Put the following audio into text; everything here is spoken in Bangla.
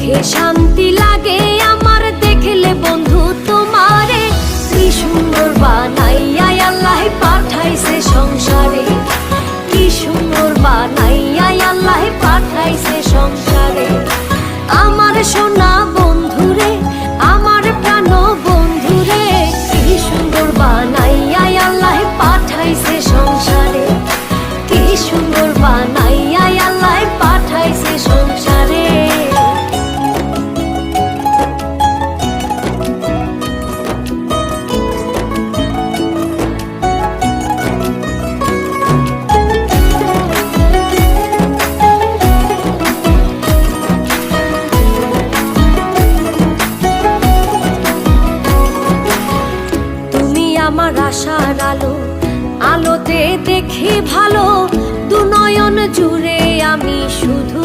দেখে শান্তি লাগে আমার, দেখলে বন্ধু তোমারে। কি সুন্দর বানাইয়া আল্লাহ পাঠাইছে সংসারে, কি সুন্দর বানাইয়া আল্লাহ পাঠাইছে সংসারে। আমার সোনা বন্ধুরে, আমার প্রাণ বন্ধুরে, কি সুন্দর বানাইয়া আল্লাহ পাঠাইছে সংসারে, কি সুন্দর বানাইয়া আল্লাহ পাঠাইছে সংসারে। আমার আশার আলো, আলোতে দেখি ভালো, দু নয়ন জুড়ে আমি শুধু